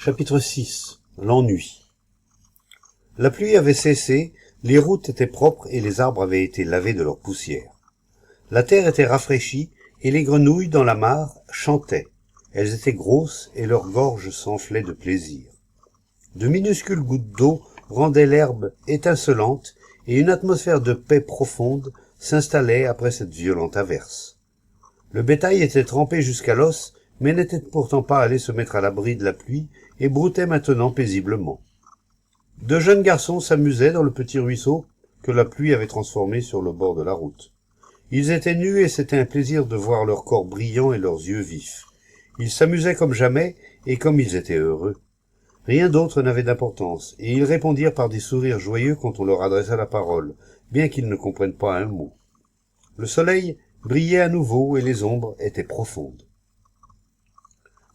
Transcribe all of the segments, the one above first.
Chapitre 6. L'ennui. La pluie avait cessé, les routes étaient propres et les arbres avaient été lavés de leur poussière. La terre était rafraîchie et les grenouilles dans la mare chantaient. Elles étaient grosses et leurs gorges s'enflaient de plaisir. De minuscules gouttes d'eau rendaient l'herbe étincelante et une atmosphère de paix profonde s'installait après cette violente averse. Le bétail était trempé jusqu'à l'os, mais n'était pourtant pas allé se mettre à l'abri de la pluie et broutait maintenant paisiblement. Deux jeunes garçons s'amusaient dans le petit ruisseau que la pluie avait transformé sur le bord de la route. Ils étaient nus et c'était un plaisir de voir leurs corps brillants et leurs yeux vifs. Ils s'amusaient comme jamais et comme ils étaient heureux. Rien d'autre n'avait d'importance, et ils répondirent par des sourires joyeux quand on leur adressa la parole, bien qu'ils ne comprennent pas un mot. Le soleil brillait à nouveau et les ombres étaient profondes.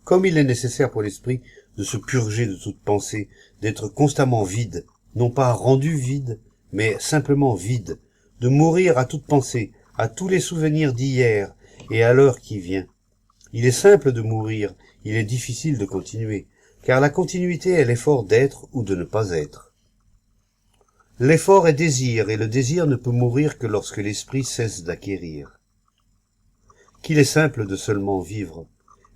Comme il est nécessaire pour l'esprit de se purger de toute pensée, d'être constamment vide, non pas rendu vide, mais simplement vide, de mourir à toute pensée, à tous les souvenirs d'hier et à l'heure qui vient. Il est simple de mourir, il est difficile de continuer, car la continuité est l'effort d'être ou de ne pas être. L'effort est désir, et le désir ne peut mourir que lorsque l'esprit cesse d'acquérir. Qu'il est simple de seulement vivre,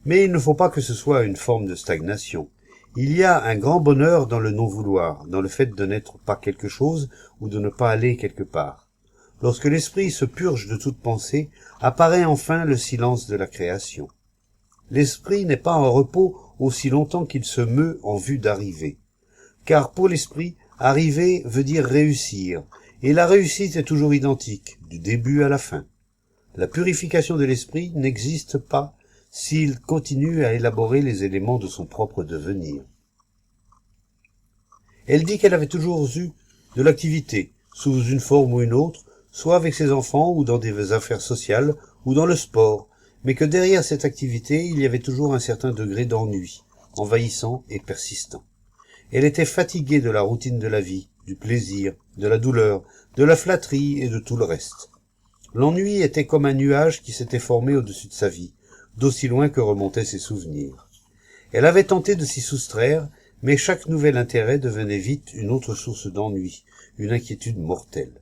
mais il ne faut pas que ce soit une forme de stagnation. Il y a un grand bonheur dans le non-vouloir, dans le fait de n'être pas quelque chose ou de ne pas aller quelque part. Lorsque l'esprit se purge de toute pensée, apparaît enfin le silence de la création. L'esprit n'est pas en repos aussi longtemps qu'il se meut en vue d'arriver. Car pour l'esprit, arriver veut dire réussir, et la réussite est toujours identique, du début à la fin. La purification de l'esprit n'existe pas s'il continue à élaborer les éléments de son propre devenir. Elle dit qu'elle avait toujours eu de l'activité, sous une forme ou une autre, soit avec ses enfants ou dans des affaires sociales ou dans le sport, mais que derrière cette activité, il y avait toujours un certain degré d'ennui, envahissant et persistant. Elle était fatiguée de la routine de la vie, du plaisir, de la douleur, de la flatterie et de tout le reste. L'ennui était comme un nuage qui s'était formé au-dessus de sa vie, d'aussi loin que remontaient ses souvenirs. Elle avait tenté de s'y soustraire, mais chaque nouvel intérêt devenait vite une autre source d'ennui, une inquiétude mortelle.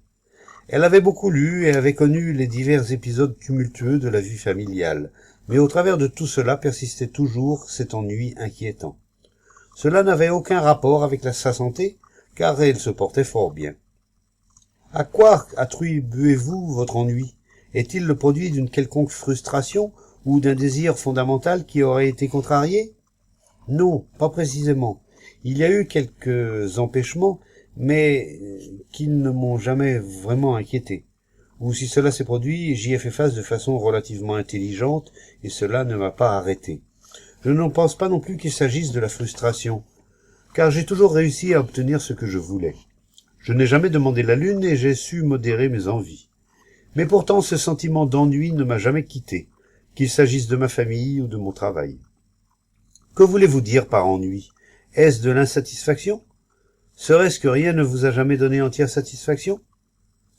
Elle avait beaucoup lu et avait connu les divers épisodes tumultueux de la vie familiale, mais au travers de tout cela persistait toujours cet ennui inquiétant. Cela n'avait aucun rapport avec sa santé, car elle se portait fort bien. À quoi attribuez-vous votre ennui? Est-il le produit d'une quelconque frustration ou d'un désir fondamental qui aurait été contrarié? Non, pas précisément. Il y a eu quelques empêchements, mais qui ne m'ont jamais vraiment inquiété. Ou si cela s'est produit, j'y ai fait face de façon relativement intelligente, et cela ne m'a pas arrêté. Je ne pense pas non plus qu'il s'agisse de la frustration, car j'ai toujours réussi à obtenir ce que je voulais. Je n'ai jamais demandé la lune et j'ai su modérer mes envies. Mais pourtant ce sentiment d'ennui ne m'a jamais quitté, qu'il s'agisse de ma famille ou de mon travail. Que voulez-vous dire par ennui? Est-ce de l'insatisfaction? Serait-ce que rien ne vous a jamais donné entière satisfaction?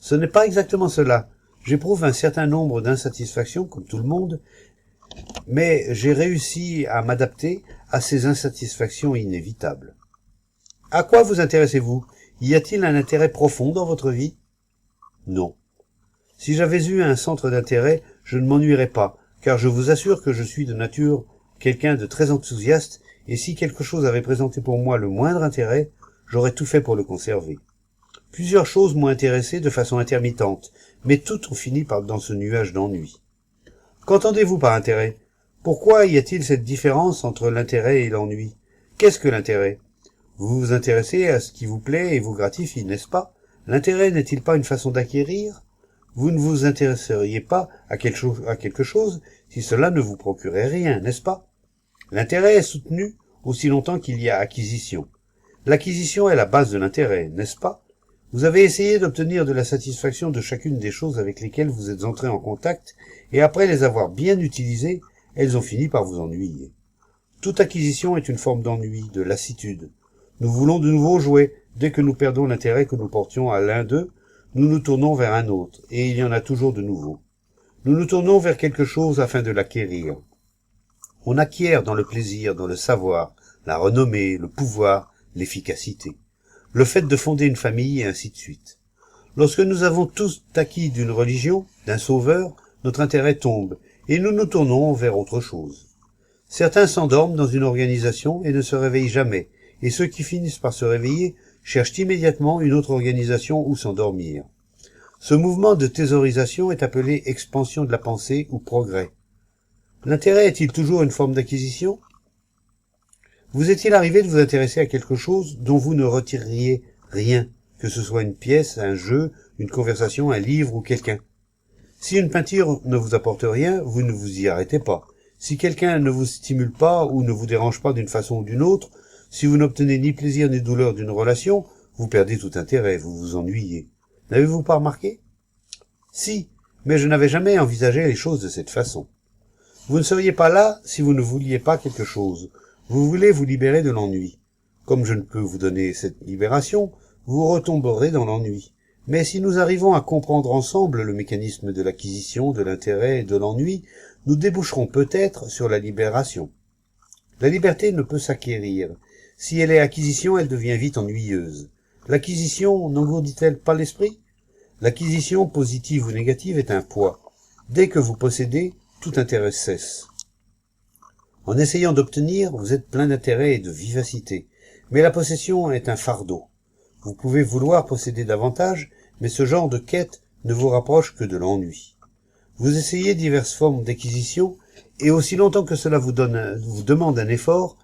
Ce n'est pas exactement cela. J'éprouve un certain nombre d'insatisfactions, comme tout le monde, mais j'ai réussi à m'adapter à ces insatisfactions inévitables. À quoi vous intéressez-vous? Y a-t-il un intérêt profond dans votre vie? Non. Si j'avais eu un centre d'intérêt, je ne m'ennuierais pas, car je vous assure que je suis de nature quelqu'un de très enthousiaste, et si quelque chose avait présenté pour moi le moindre intérêt, j'aurais tout fait pour le conserver. Plusieurs choses m'ont intéressé de façon intermittente, mais toutes ont fini dans ce nuage d'ennui. Qu'entendez-vous par intérêt? Pourquoi y a-t-il cette différence entre l'intérêt et l'ennui? Qu'est-ce que l'intérêt? Vous vous intéressez à ce qui vous plaît et vous gratifie, n'est-ce pas? L'intérêt n'est-il pas une façon d'acquérir? Vous ne vous intéresseriez pas à quelque chose si cela ne vous procurait rien, n'est-ce pas? L'intérêt est soutenu aussi longtemps qu'il y a acquisition. L'acquisition est la base de l'intérêt, n'est-ce pas? Vous avez essayé d'obtenir de la satisfaction de chacune des choses avec lesquelles vous êtes entré en contact, et après les avoir bien utilisées, elles ont fini par vous ennuyer. Toute acquisition est une forme d'ennui, de lassitude. Nous voulons de nouveaux jouets. Dès que nous perdons l'intérêt que nous portions à l'un d'eux, nous nous tournons vers un autre, et il y en a toujours de nouveaux. Nous nous tournons vers quelque chose afin de l'acquérir. On acquiert dans le plaisir, dans le savoir, la renommée, le pouvoir, l'efficacité, le fait de fonder une famille et ainsi de suite. Lorsque nous avons tous acquis d'une religion, d'un sauveur, notre intérêt tombe et nous nous tournons vers autre chose. Certains s'endorment dans une organisation et ne se réveillent jamais, et ceux qui finissent par se réveiller cherchent immédiatement une autre organisation où s'endormir. Ce mouvement de thésaurisation est appelé expansion de la pensée ou progrès. L'intérêt est-il toujours une forme d'acquisition? Vous est-il arrivé de vous intéresser à quelque chose dont vous ne retireriez rien, que ce soit une pièce, un jeu, une conversation, un livre ou quelqu'un? Si une peinture ne vous apporte rien, vous ne vous y arrêtez pas. Si quelqu'un ne vous stimule pas ou ne vous dérange pas d'une façon ou d'une autre, si vous n'obtenez ni plaisir ni douleur d'une relation, vous perdez tout intérêt, vous vous ennuyez. N'avez-vous pas remarqué? Si, mais je n'avais jamais envisagé les choses de cette façon. Vous ne seriez pas là si vous ne vouliez pas quelque chose. Vous voulez vous libérer de l'ennui. Comme je ne peux vous donner cette libération, vous retomberez dans l'ennui. Mais si nous arrivons à comprendre ensemble le mécanisme de l'acquisition, de l'intérêt et de l'ennui, nous déboucherons peut-être sur la libération. La liberté ne peut s'acquérir. Si elle est acquisition, elle devient vite ennuyeuse. L'acquisition n'engourdit-elle pas l'esprit? L'acquisition, positive ou négative, est un poids. Dès que vous possédez, tout intérêt cesse. En essayant d'obtenir, vous êtes plein d'intérêt et de vivacité. Mais la possession est un fardeau. Vous pouvez vouloir posséder davantage, mais ce genre de quête ne vous rapproche que de l'ennui. Vous essayez diverses formes d'acquisition, et aussi longtemps que cela vous demande un effort,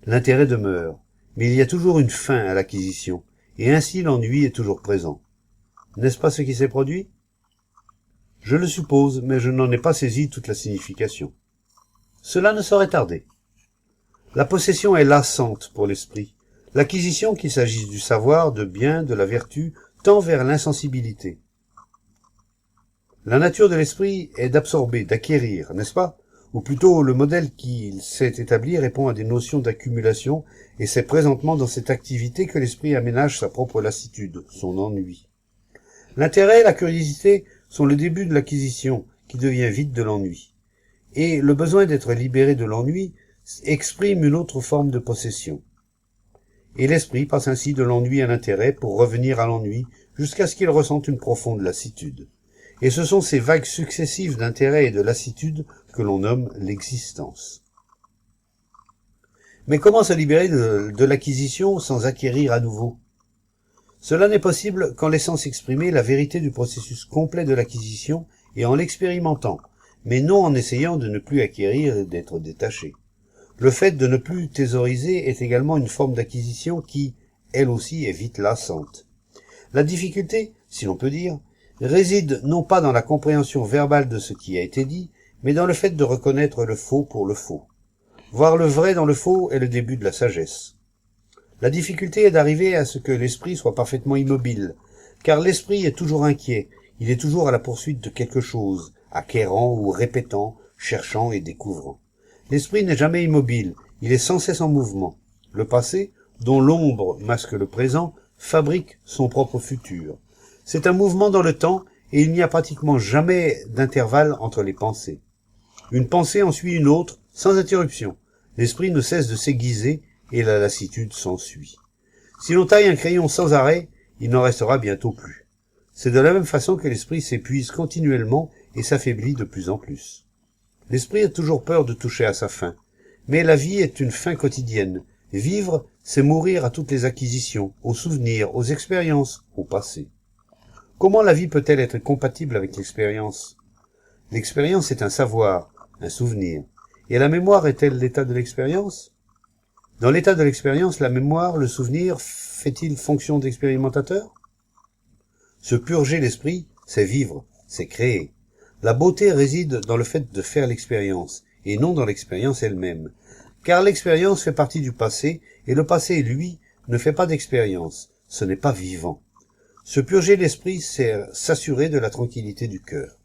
l'intérêt demeure. Mais il y a toujours une fin à l'acquisition, et ainsi l'ennui est toujours présent. N'est-ce pas ce qui s'est produit? Je le suppose, mais je n'en ai pas saisi toute la signification. Cela ne saurait tarder. La possession est lassante pour l'esprit. L'acquisition, qu'il s'agisse du savoir, de bien, de la vertu, tend vers l'insensibilité. La nature de l'esprit est d'absorber, d'acquérir, n'est-ce pas? Ou plutôt, le modèle qu'il s'est établi répond à des notions d'accumulation, et c'est présentement dans cette activité que l'esprit aménage sa propre lassitude, son ennui. L'intérêt et la curiosité sont le début de l'acquisition, qui devient vite de l'ennui. Et le besoin d'être libéré de l'ennui exprime une autre forme de possession. Et l'esprit passe ainsi de l'ennui à l'intérêt pour revenir à l'ennui jusqu'à ce qu'il ressente une profonde lassitude. Et ce sont ces vagues successives d'intérêt et de lassitude que l'on nomme l'existence. Mais comment se libérer de l'acquisition sans acquérir à nouveau? Cela n'est possible qu'en laissant s'exprimer la vérité du processus complet de l'acquisition et en l'expérimentant, mais non en essayant de ne plus acquérir et d'être détaché. Le fait de ne plus thésauriser est également une forme d'acquisition qui, elle aussi, est vite lassante. La difficulté, si l'on peut dire, réside non pas dans la compréhension verbale de ce qui a été dit, mais dans le fait de reconnaître le faux pour le faux. Voir le vrai dans le faux est le début de la sagesse. La difficulté est d'arriver à ce que l'esprit soit parfaitement immobile, car l'esprit est toujours inquiet, il est toujours à la poursuite de quelque chose, acquérant ou répétant, cherchant et découvrant. L'esprit n'est jamais immobile, il est sans cesse en mouvement. Le passé, dont l'ombre masque le présent, fabrique son propre futur. C'est un mouvement dans le temps, et il n'y a pratiquement jamais d'intervalle entre les pensées. Une pensée en suit une autre, sans interruption. L'esprit ne cesse de s'aiguiser, et la lassitude s'ensuit. Si l'on taille un crayon sans arrêt, il n'en restera bientôt plus. C'est de la même façon que l'esprit s'épuise continuellement et s'affaiblit de plus en plus. L'esprit a toujours peur de toucher à sa fin. Mais la vie est une fin quotidienne. Vivre, c'est mourir à toutes les acquisitions, aux souvenirs, aux expériences, au passé. Comment la vie peut-elle être compatible avec l'expérience? L'expérience est un savoir, un souvenir. Et la mémoire est-elle l'état de l'expérience? Dans l'état de l'expérience, la mémoire, le souvenir, fait-il fonction d'expérimentateur? Se purger l'esprit, c'est vivre, c'est créer. La beauté réside dans le fait de faire l'expérience, et non dans l'expérience elle-même. Car l'expérience fait partie du passé, et le passé, lui, ne fait pas d'expérience. Ce n'est pas vivant. Se purger l'esprit, c'est s'assurer de la tranquillité du cœur.